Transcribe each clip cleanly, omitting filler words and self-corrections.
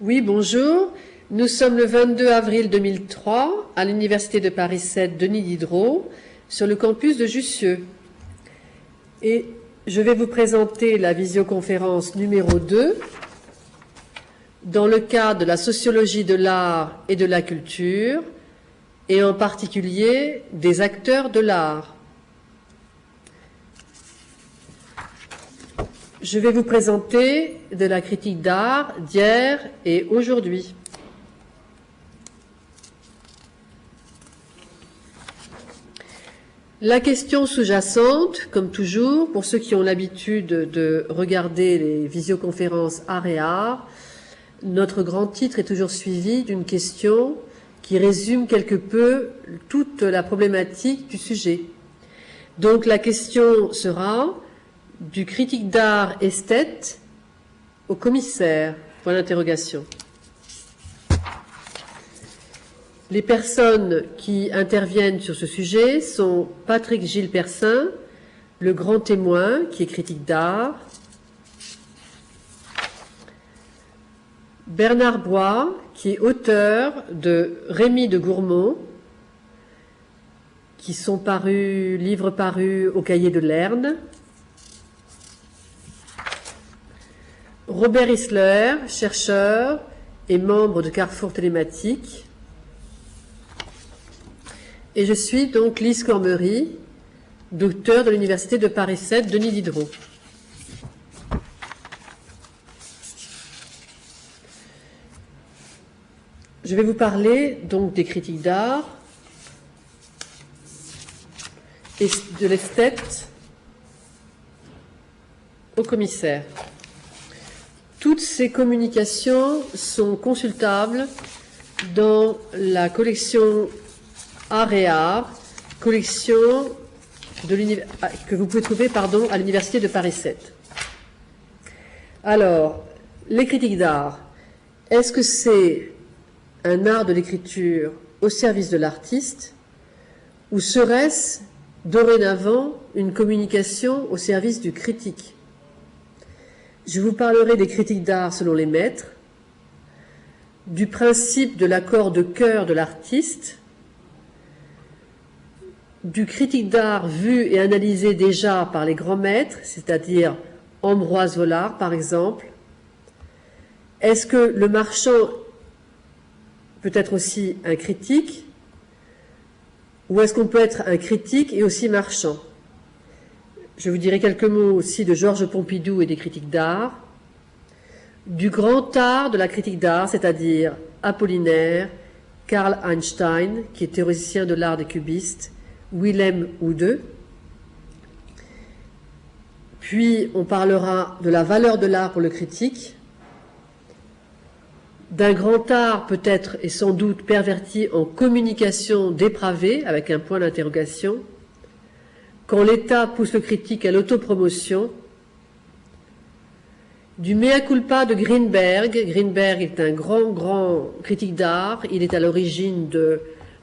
Oui, bonjour. Nous sommes le 22 avril 2003 à l'Université de Paris 7 Denis Diderot sur le campus de Jussieu. Et je vais vous présenter la visioconférence numéro 2 dans le cadre de la sociologie de l'art et de la culture et en particulier des acteurs de l'art. Je vais vous présenter de la critique d'art d'hier et aujourd'hui. La question sous-jacente, comme toujours, pour ceux qui ont l'habitude de regarder les visioconférences art et art, notre grand titre est toujours suivi d'une question qui résume quelque peu toute la problématique du sujet. Donc la question sera du critique d'art esthète au commissaire, point d'interrogation. Les personnes qui interviennent sur ce sujet sont Patrick Gilles Persin, le grand témoin, qui est critique d'art, Bernard Bois, qui est auteur de Rémy de Gourmont, qui sont livres parus au Cahier de Lerne, Robert Isler, chercheur et membre de Carrefour Télématique. Et je suis donc Lise Cormery, docteur de l'Université de Paris 7 Denis Diderot. Je vais vous parler donc des critiques d'art et de l'esthète au commissaire. Toutes ces communications sont consultables dans la collection Art et Art, collection que vous pouvez trouver à l'Université de Paris 7. Alors, les critiques d'art, est-ce que c'est un art de l'écriture au service de l'artiste ou serait-ce dorénavant une communication au service du critique? Je vous parlerai des critiques d'art selon les maîtres, du principe de l'accord de cœur de l'artiste, du critique d'art vu et analysé déjà par les grands maîtres, c'est-à-dire Ambroise Vollard par exemple. Est-ce que le marchand peut être aussi un critique ou est-ce qu'on peut être un critique et aussi marchand? Je vous dirai quelques mots aussi de Georges Pompidou et des critiques d'art, du grand art de la critique d'art, c'est-à-dire Apollinaire, Karl Einstein, qui est théoricien de l'art des cubistes, Willem Oude. Puis on parlera de la valeur de l'art pour le critique, d'un grand art peut-être et sans doute perverti en communication dépravée, avec un point d'interrogation, quand l'État pousse le critique à l'autopromotion, du mea culpa de Greenberg. Greenberg est un grand critique d'art, il est à l'origine de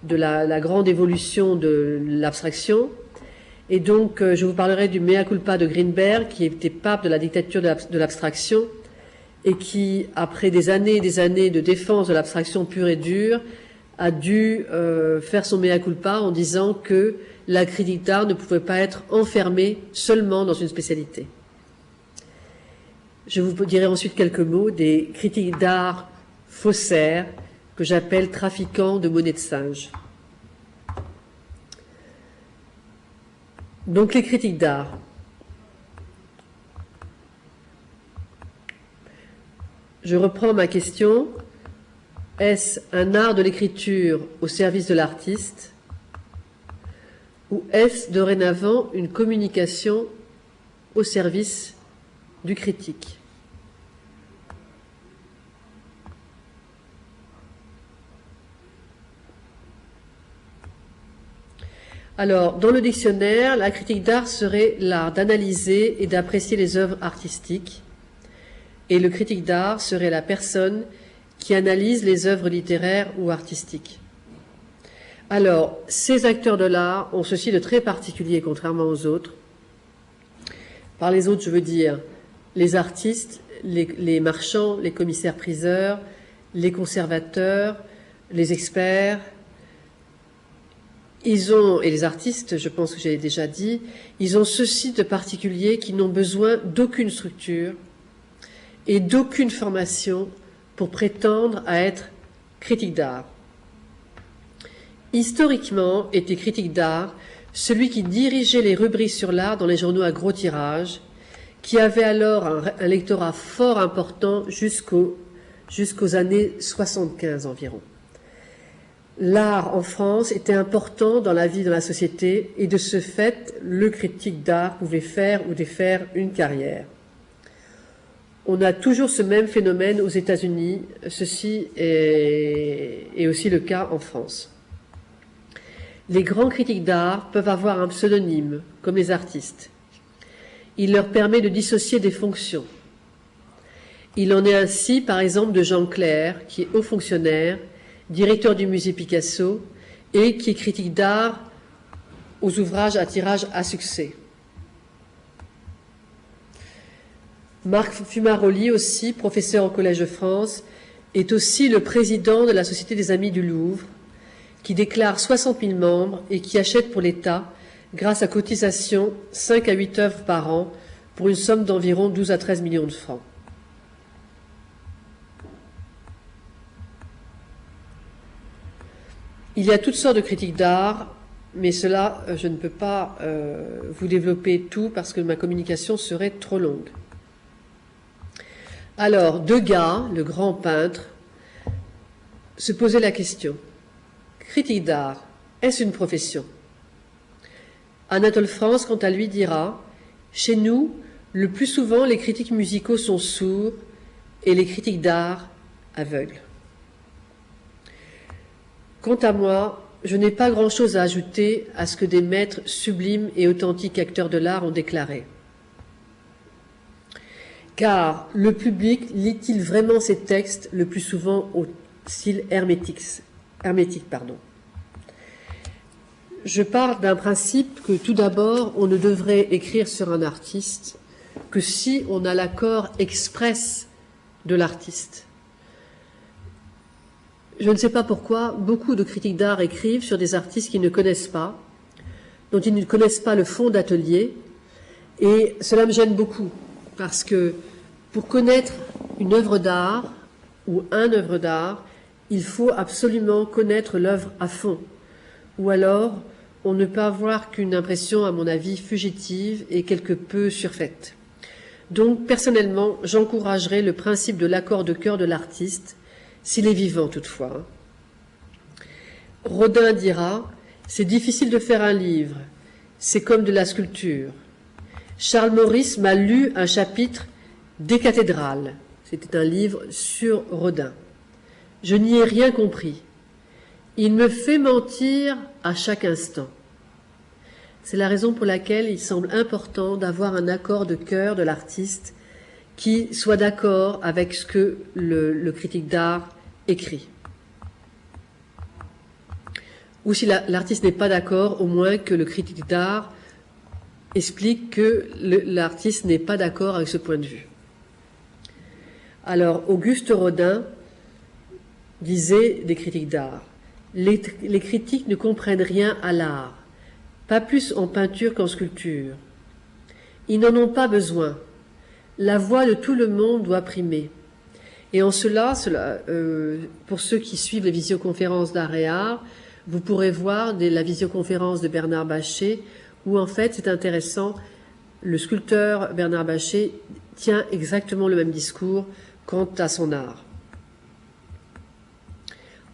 la grande évolution de l'abstraction. Et donc, je vous parlerai du mea culpa de Greenberg, qui était pape de la dictature de l'abstraction, et qui, après des années et des années de défense de l'abstraction pure et dure, a dû faire son mea culpa en disant que la critique d'art ne pouvait pas être enfermée seulement dans une spécialité. Je vous dirai ensuite quelques mots des critiques d'art faussaires, que j'appelle trafiquants de monnaie de singe. Donc les critiques d'art. Je reprends ma question. Est-ce un art de l'écriture au service de l'artiste ou est-ce dorénavant une communication au service du critique? Alors, dans le dictionnaire, la critique d'art serait l'art d'analyser et d'apprécier les œuvres artistiques, et le critique d'art serait la personne qui analyse les œuvres littéraires ou artistiques. Alors, ces acteurs de l'art ont ceci de très particulier, contrairement aux autres. Par les autres, je veux dire les artistes, les marchands, les commissaires-priseurs, les conservateurs, les experts, et les artistes, je pense que j'ai déjà dit, ils ont ceci de particulier qu'ils n'ont besoin d'aucune structure et d'aucune formation pour prétendre à être critique d'art. Historiquement, était critique d'art celui qui dirigeait les rubriques sur l'art dans les journaux à gros tirage, qui avait alors un lectorat fort important jusqu'aux années 75 environ. L'art en France était important dans la vie de la société et de ce fait, le critique d'art pouvait faire ou défaire une carrière. On a toujours ce même phénomène aux États-Unis, ceci est aussi le cas en France. Les grands critiques d'art peuvent avoir un pseudonyme, comme les artistes. Il leur permet de dissocier des fonctions. Il en est ainsi, par exemple, de Jean Clair, qui est haut fonctionnaire, directeur du musée Picasso, et qui est critique d'art aux ouvrages à tirage à succès. Marc Fumaroli aussi, professeur au Collège de France, est aussi le président de la Société des Amis du Louvre, qui déclare 60 000 membres et qui achète pour l'État, grâce à cotisation, 5 à 8 œuvres par an pour une somme d'environ 12 à 13 millions de francs. Il y a toutes sortes de critiques d'art, mais cela, je ne peux pas vous développer tout parce que ma communication serait trop longue. Alors, Degas, le grand peintre, se posait la question. Critique d'art, est-ce une profession? Anatole France, quant à lui, dira « Chez nous, le plus souvent, les critiques musicaux sont sourds et les critiques d'art aveugles. » Quant à moi, je n'ai pas grand-chose à ajouter à ce que des maîtres sublimes et authentiques acteurs de l'art ont déclaré. Car le public lit-il vraiment ces textes le plus souvent au style hermétique, Je pars d'un principe que tout d'abord, on ne devrait écrire sur un artiste que si on a l'accord express de l'artiste. Je ne sais pas pourquoi, beaucoup de critiques d'art écrivent sur des artistes qu'ils ne connaissent pas, dont ils ne connaissent pas le fond d'atelier, et cela me gêne beaucoup, parce que pour connaître une œuvre d'art ou un œuvre d'art, il faut absolument connaître l'œuvre à fond, ou alors on ne peut avoir qu'une impression, à mon avis, fugitive et quelque peu surfaite. Donc, personnellement, j'encouragerais le principe de l'accord de cœur de l'artiste, s'il est vivant toutefois. Rodin dira « C'est difficile de faire un livre, c'est comme de la sculpture. » Charles Maurice m'a lu un chapitre des cathédrales. C'était un livre sur Rodin. Je n'y ai rien compris. Il me fait mentir à chaque instant. C'est la raison pour laquelle il semble important d'avoir un accord de cœur de l'artiste qui soit d'accord avec ce que le critique d'art écrit. Ou si l'artiste n'est pas d'accord, au moins que le critique d'art explique que l'artiste n'est pas d'accord avec ce point de vue. Alors, Auguste Rodin disait des critiques d'art. Les critiques ne comprennent rien à l'art, pas plus en peinture qu'en sculpture. Ils n'en ont pas besoin. La voix de tout le monde doit primer. Et en cela, pour ceux qui suivent les visioconférences d'art et art, vous pourrez voir la visioconférence de Bernard Bachet, où en fait, c'est intéressant, le sculpteur Bernard Bachet tient exactement le même discours quant à son art.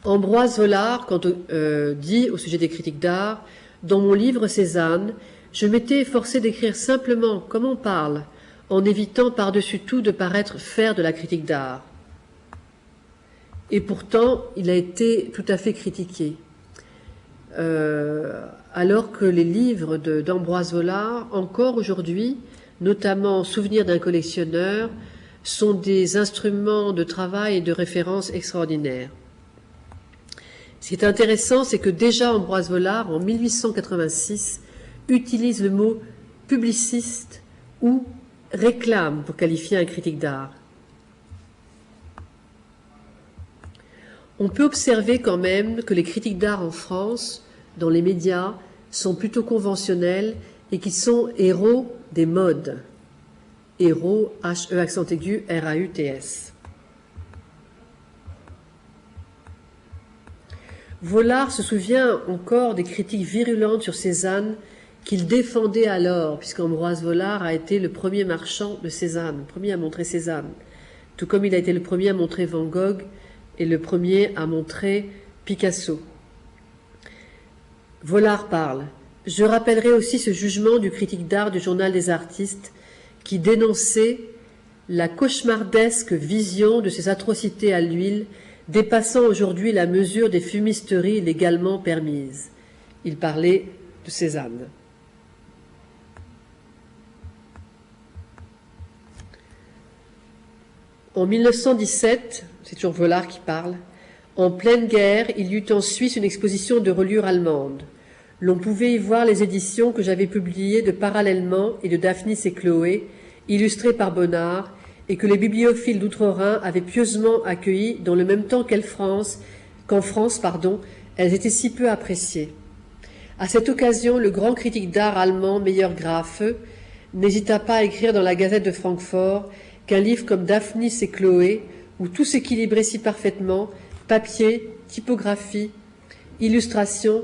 Ambroise Vollard dit au sujet des critiques d'art, « Dans mon livre Cézanne, je m'étais efforcé d'écrire simplement comme on parle, en évitant par-dessus tout de paraître faire de la critique d'art. » Et pourtant, il a été tout à fait critiqué. Alors que les livres d'Ambroise Vollard, encore aujourd'hui, notamment Souvenir d'un collectionneur, sont des instruments de travail et de référence extraordinaires. Ce qui est intéressant, c'est que déjà Ambroise Vollard, en 1886, utilise le mot publiciste ou réclame pour qualifier un critique d'art. On peut observer quand même que les critiques d'art en France, dans les médias, sont plutôt conventionnels et qu'ils sont héros des modes. Héros, H-E accent aigu, R-A-U-T-S. Vollard se souvient encore des critiques virulentes sur Cézanne qu'il défendait alors, puisqu'Ambroise Vollard a été le premier marchand de Cézanne, le premier à montrer Cézanne, tout comme il a été le premier à montrer Van Gogh et le premier à montrer Picasso. Vollard parle. Je rappellerai aussi ce jugement du critique d'art du Journal des artistes qui dénonçait la cauchemardesque vision de ces atrocités à l'huile dépassant aujourd'hui la mesure des fumisteries légalement permises. Il parlait de Cézanne. En 1917, c'est toujours Vollard qui parle, en pleine guerre, il y eut en Suisse une exposition de reliures allemandes. L'on pouvait y voir les éditions que j'avais publiées de Parallèlement et de Daphnis et Chloé, illustrées par Bonnard, et que les bibliophiles d'Outre-Rhin avaient pieusement accueillies dans le même temps qu'en France, elles étaient si peu appréciées. À cette occasion, le grand critique d'art allemand Meyer Grafe n'hésita pas à écrire dans la Gazette de Francfort qu'un livre comme Daphnis et Chloé, où tout s'équilibrait si parfaitement, papier, typographie, illustration,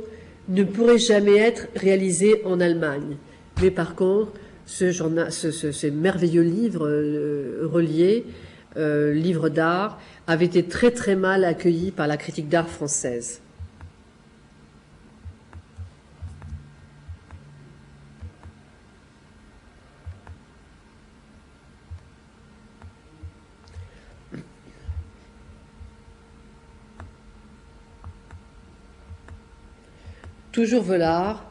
ne pourrait jamais être réalisé en Allemagne. Mais par contre, ces merveilleux livres reliés, livres d'art, avaient été très très mal accueillis par la critique d'art française. Toujours Vollard,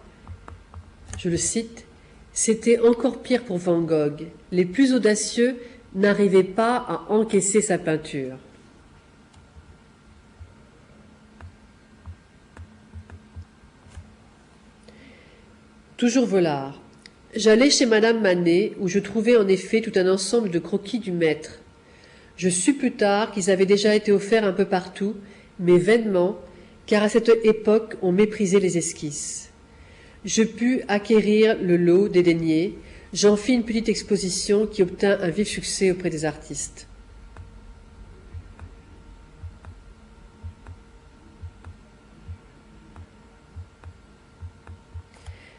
je le cite, « C'était encore pire pour Van Gogh. Les plus audacieux n'arrivaient pas à encaisser sa peinture. » Toujours Vollard. « J'allais chez Madame Manet, où je trouvais en effet tout un ensemble de croquis du maître. Je sus plus tard qu'ils avaient déjà été offerts un peu partout, mais vainement, car à cette époque on méprisait les esquisses. Je pus acquérir le lot dédaigné, j'en fis une petite exposition qui obtint un vif succès auprès des artistes. »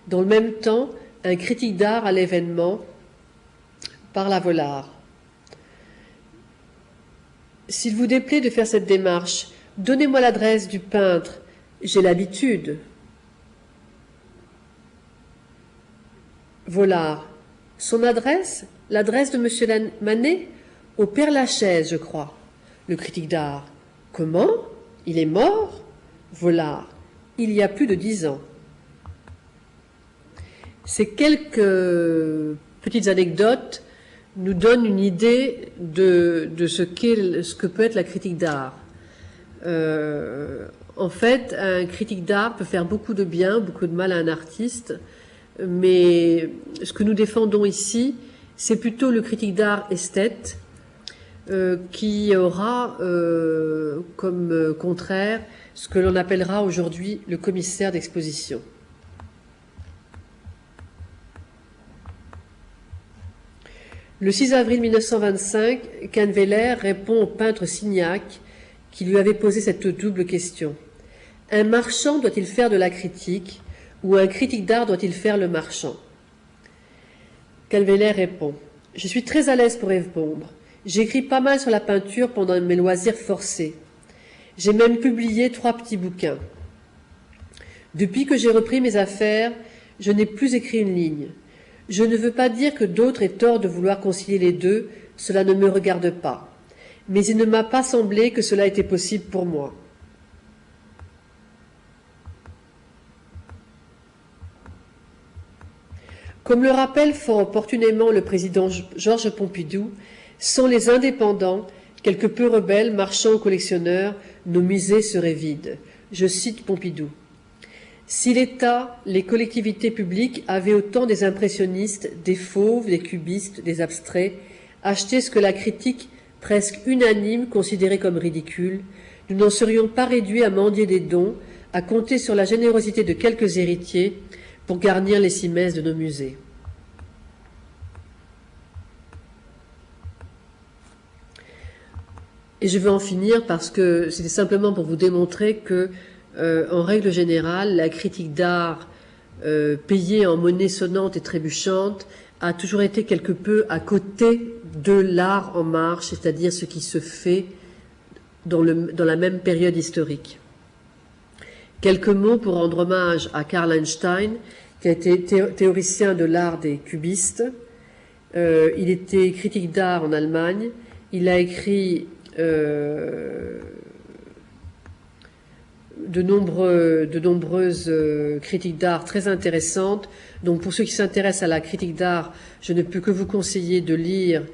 Dans le même temps, un critique d'art à l'événement parle à Vollard. « S'il vous déplaît de faire cette démarche, donnez-moi l'adresse du peintre, j'ai l'habitude. » Vollard. Son adresse? L'adresse de M. Manet? Au Père-Lachaise, je crois. Le critique d'art. Comment? Il est mort? Vollard. Il y a plus de 10 ans. Ces quelques petites anecdotes nous donnent une idée de ce que peut être la critique d'art. En fait, un critique d'art peut faire beaucoup de bien, beaucoup de mal à un artiste, mais ce que nous défendons ici, c'est plutôt le critique d'art esthète qui aura comme contraire ce que l'on appellera aujourd'hui le commissaire d'exposition. Le 6 avril 1925, Canveller répond au peintre Signac qui lui avait posé cette double question. Un marchand doit-il faire de la critique ou un critique d'art doit-il faire le marchand? Canveller répond. Je suis très à l'aise pour répondre. J'écris pas mal sur la peinture pendant mes loisirs forcés. J'ai même publié 3 petits bouquins. Depuis que j'ai repris mes affaires, je n'ai plus écrit une ligne. Je ne veux pas dire que d'autres aient tort de vouloir concilier les deux, cela ne me regarde pas. Mais il ne m'a pas semblé que cela était possible pour moi. Comme le rappelle fort opportunément le président Georges Pompidou, sans les indépendants, quelque peu rebelles, marchands ou collectionneurs, nos musées seraient vides. Je cite Pompidou. Si l'État, les collectivités publiques avaient autant des impressionnistes, des fauves, des cubistes, des abstraits, acheté ce que la critique presque unanime considérait comme ridicule, nous n'en serions pas réduits à mendier des dons, à compter sur la générosité de quelques héritiers pour garnir les cimaises de nos musées. Et je veux en finir parce que c'était simplement pour vous démontrer que, en règle générale, la critique d'art payée en monnaie sonnante et trébuchante a toujours été quelque peu à côté de l'art en marche, c'est-à-dire ce qui se fait dans la même période historique. Quelques mots pour rendre hommage à Karl Einstein, qui a été théoricien de l'art des cubistes. Il était critique d'art en Allemagne. Il a écrit de nombreuses critiques d'art très intéressantes. Donc pour ceux qui s'intéressent à la critique d'art, je ne peux que vous conseiller de lire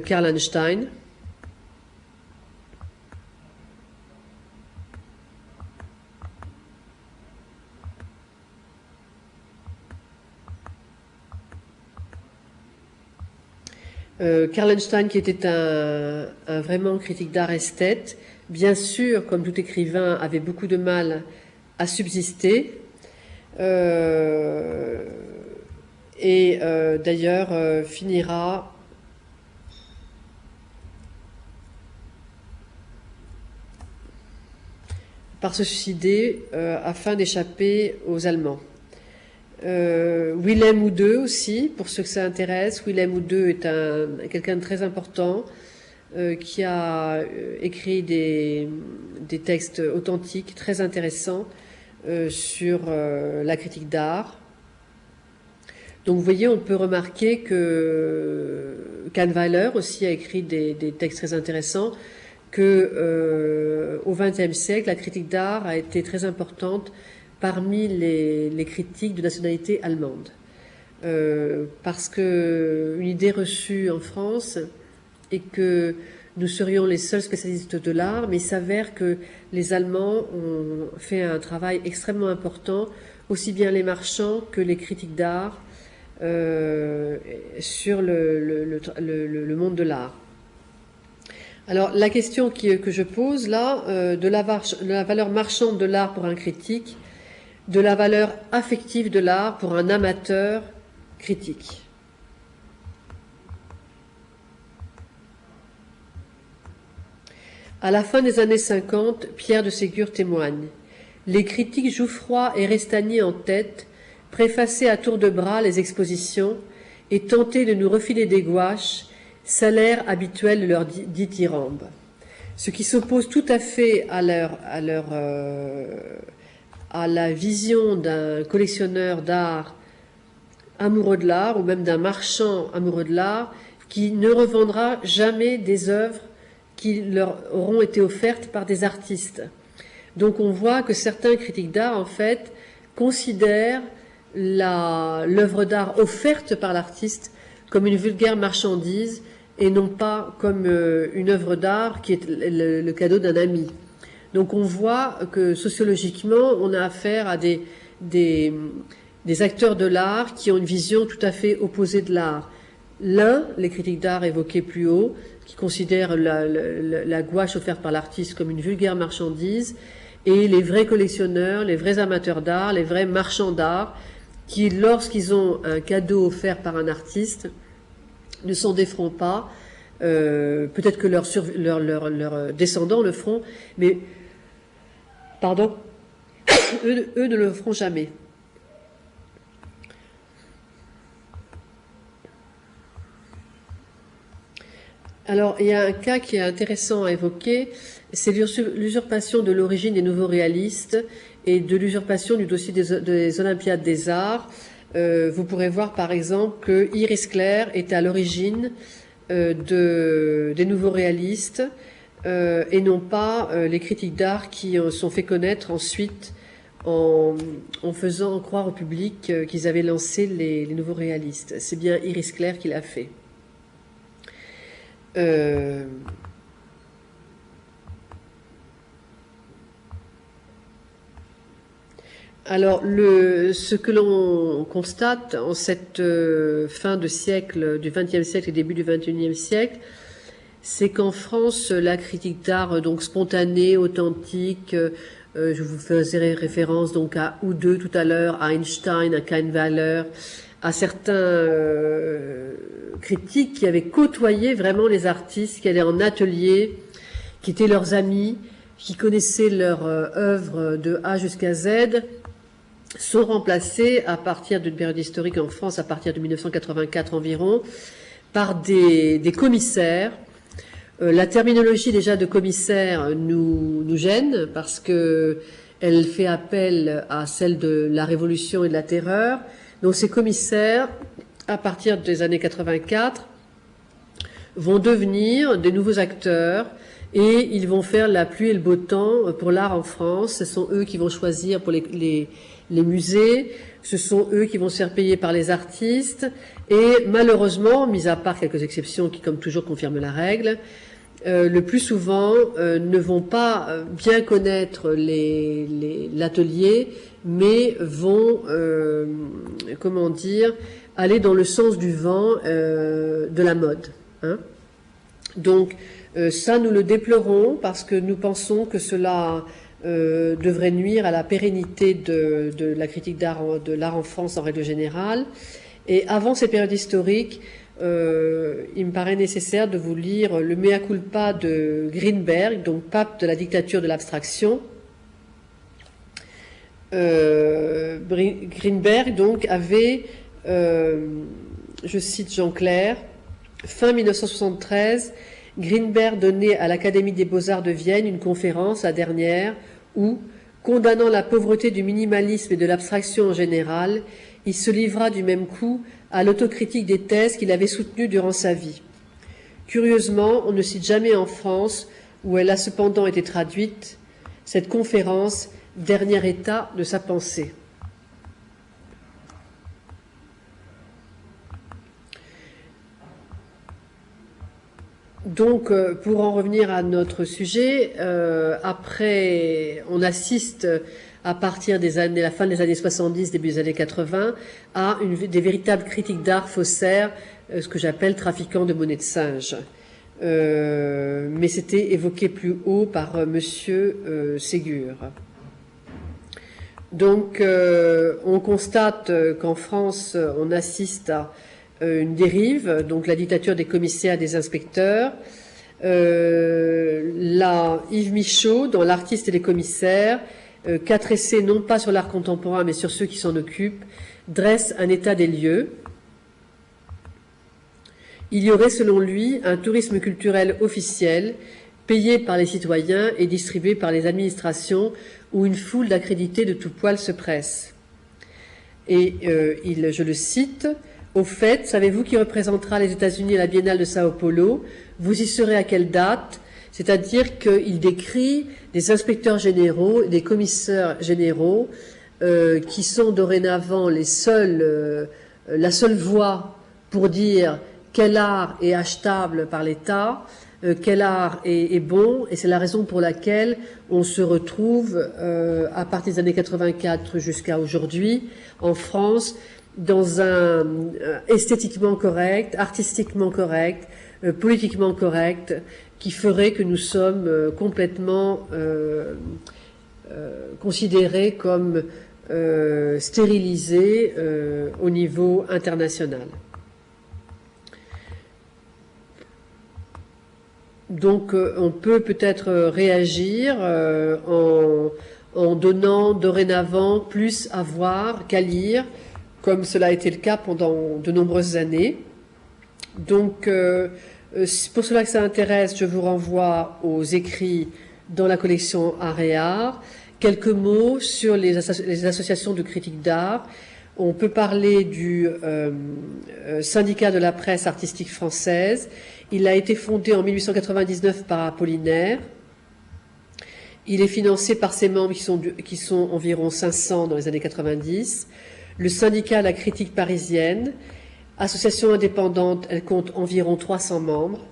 Karl Einstein. Karl Einstein, qui était un vraiment critique d'art esthète, bien sûr, comme tout écrivain, avait beaucoup de mal à subsister. D'ailleurs finira par se suicider afin d'échapper aux Allemands. Willem Oude aussi, pour ceux que ça intéresse. Willem Oude est quelqu'un de très important qui a écrit des textes authentiques très intéressants sur la critique d'art. Donc vous voyez, on peut remarquer que Kahnweiler aussi a écrit des textes très intéressants, que au XXe siècle, la critique d'art a été très importante parmi les critiques de nationalité allemande. Parce que une idée reçue en France est que nous serions les seuls spécialistes de l'art, mais il s'avère que les Allemands ont fait un travail extrêmement important, aussi bien les marchands que les critiques d'art, sur le monde de l'art. Alors la question que je pose là, de la valeur marchande de l'art pour un critique, de la valeur affective de l'art pour un amateur critique. À la fin des années 50, Pierre de Ségur témoigne. Les critiques Jouffroy et Restagnier en tête préfaçaient à tour de bras les expositions et tentaient de nous refiler des gouaches, salaire habituel de leur dithyrambe. Ce qui s'oppose tout à fait à la vision d'un collectionneur d'art amoureux de l'art, ou même d'un marchand amoureux de l'art, qui ne revendra jamais des œuvres qui leur auront été offertes par des artistes. Donc on voit que certains critiques d'art, en fait, considèrent l'œuvre d'art offerte par l'artiste comme une vulgaire marchandise et non pas comme une œuvre d'art qui est le cadeau d'un ami. Donc on voit que sociologiquement, on a affaire à des acteurs de l'art qui ont une vision tout à fait opposée de l'art. L'un, les critiques d'art évoqués plus haut, qui considèrent la gouache offerte par l'artiste comme une vulgaire marchandise, et les vrais collectionneurs, les vrais amateurs d'art, les vrais marchands d'art, qui, lorsqu'ils ont un cadeau offert par un artiste, ne s'en déferont pas. Peut-être que leurs descendants le feront, mais eux ne le feront jamais. Alors, il y a un cas qui est intéressant à évoquer, c'est l'usurpation de l'origine des nouveaux réalistes et de l'usurpation du dossier des Olympiades des Arts. Vous pourrez voir par exemple que Iris Clerc est à l'origine des nouveaux réalistes et non pas les critiques d'art qui sont fait connaître ensuite en faisant croire au public qu'ils avaient lancé les nouveaux réalistes. C'est bien Iris Clerc qui l'a fait. Alors, ce que l'on constate en cette fin de siècle, du XXe siècle et début du XXIe siècle, c'est qu'en France, la critique d'art donc spontanée, authentique, je vous faisais référence donc à Oudeux tout à l'heure, à Einstein, à Kahnweiler, à certains critiques qui avaient côtoyé vraiment les artistes, qui allaient en atelier, qui étaient leurs amis, qui connaissaient leur œuvre de A jusqu'à Z, sont remplacés à partir d'une période historique en France, à partir de 1984 environ, par des commissaires. La terminologie déjà de commissaire nous gêne parce que elle fait appel à celle de la Révolution et de la Terreur. Donc ces commissaires, à partir des années 84, vont devenir des nouveaux acteurs et ils vont faire la pluie et le beau temps pour l'art en France. Ce sont eux qui vont choisir pour les musées, ce sont eux qui vont se faire payer par les artistes et malheureusement, mis à part quelques exceptions qui comme toujours confirment la règle, le plus souvent ne vont pas bien connaître l'atelier, mais vont, comment dire, aller dans le sens du vent de la mode. Hein. Donc ça, nous le déplorons parce que nous pensons que cela devrait nuire à la pérennité de la critique d'art, de l'art en France en règle générale. Et avant ces périodes historiques, il me paraît nécessaire de vous lire le Mea culpa de Greenberg, donc pape de la dictature de l'abstraction. Greenberg donc avait, je cite Jean Clair, fin 1973, Greenberg donnait à l'Académie des Beaux-Arts de Vienne une conférence, la dernière, où, condamnant la pauvreté du minimalisme et de l'abstraction en général, il se livra du même coup à l'autocritique des thèses qu'il avait soutenues durant sa vie. Curieusement, on ne cite jamais en France, où elle a cependant été traduite, cette conférence, dernier état de sa pensée. Donc, pour en revenir à notre sujet, après, on assiste à partir des années, la fin des années 70, début des années 80, à des véritables critiques d'art faussaires, ce que j'appelle trafiquants de monnaie de singe. Mais c'était évoqué plus haut par Monsieur Ségur. Donc, on constate qu'en France, on assiste à une dérive, donc la dictature des commissaires et des inspecteurs. Yves Michaud, dans L'artiste et les commissaires, 4 essais non pas sur l'art contemporain mais sur ceux qui s'en occupent, dresse un état des lieux. Il y aurait selon lui un tourisme culturel officiel, payé par les citoyens et distribué par les administrations, où une foule d'accrédités de tout poil se presse. Et je le cite, « Au fait, savez-vous qui représentera les États-Unis à la Biennale de Sao Paulo? Vous y serez à quelle date ?» C'est-à-dire qu'il décrit des inspecteurs généraux, des commissaires généraux, qui sont dorénavant la seule voie pour dire quel art est achetable par l'État, quel art est bon, et c'est la raison pour laquelle on se retrouve, à partir des années 84 jusqu'à aujourd'hui, en France, dans un esthétiquement correct, artistiquement correct, politiquement correct, qui ferait que nous sommes complètement considérés comme stérilisés au niveau international. Donc on peut peut-être réagir en donnant dorénavant plus à voir qu'à lire, comme cela a été le cas pendant de nombreuses années. Donc, pour cela que ça intéresse, je vous renvoie aux écrits dans la collection Art et Art. Quelques mots sur les associations de critiques d'art. On peut parler du syndicat de la presse artistique française. Il a été fondé en 1899 par Apollinaire. Il est financé par ses membres qui sont environ 500 dans les années 90. Le syndicat La Critique parisienne, association indépendante, elle compte environ 300 membres.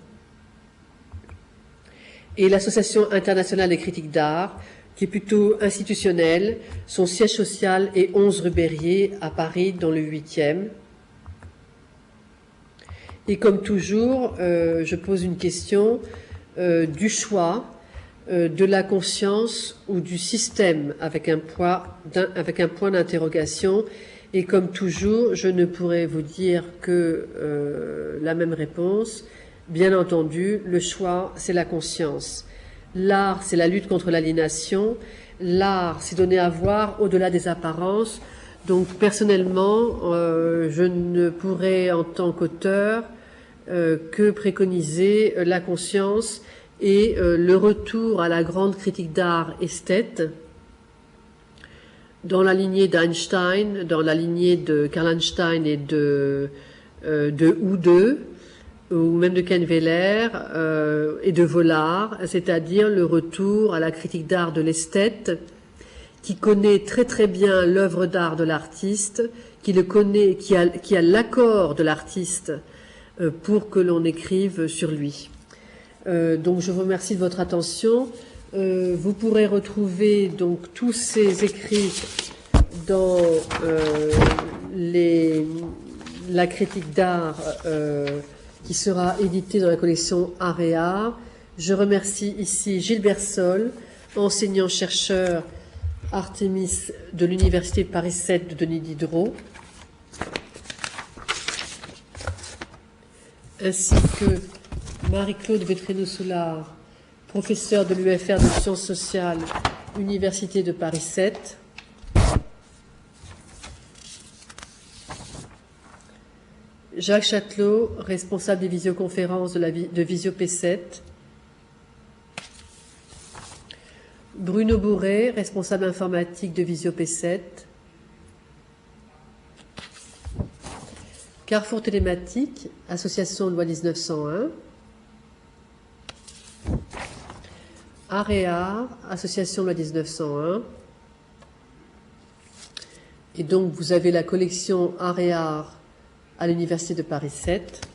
Et l'Association internationale des critiques d'art, qui est plutôt institutionnelle, son siège social est 11 rue Berryer à Paris, dans le 8e. Et comme toujours, je pose une question du choix, de la conscience ou du système avec un point d'interrogation. Et comme toujours, je ne pourrai vous dire que la même réponse. Bien entendu, le choix, c'est la conscience. L'art, c'est la lutte contre l'aliénation. L'art, c'est donner à voir au-delà des apparences. Donc personnellement, je ne pourrais en tant qu'auteur que préconiser la conscience et le retour à la grande critique d'art esthète dans la lignée d'Einstein, dans la lignée de Karl Einstein et de Houde, ou même de Ken Weller et de Vollard, c'est-à-dire le retour à la critique d'art de l'esthète, qui connaît très très bien l'œuvre d'art de l'artiste, qui le connaît, qui a l'accord de l'artiste pour que l'on écrive sur lui. Donc je vous remercie de votre attention. Vous pourrez retrouver donc tous ces écrits dans la critique d'art qui sera éditée dans la collection Art et Art. Je remercie ici Gilbert Sol, enseignant-chercheur Artemis de l'Université de Paris 7 de Denis Diderot, ainsi que Marie-Claude Vétréno-Soulard, professeure de l'UFR de sciences sociales, Université de Paris 7, Jacques Chatelot, responsable des visioconférences de Visio P7, Bruno Bourret, responsable informatique de Visio P7, Carrefour Télématique, association loi 1901, Art et Art, association loi 1901, et donc vous avez la collection Art et Art à l'Université de Paris 7,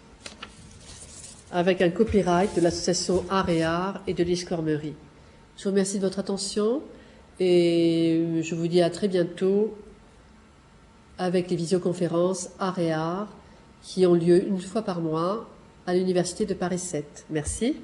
avec un copyright de l'association Art et Art et de Lise Cormery. Je vous remercie de votre attention et je vous dis à très bientôt avec les visioconférences Art et Art qui ont lieu une fois par mois à l'Université de Paris 7. Merci.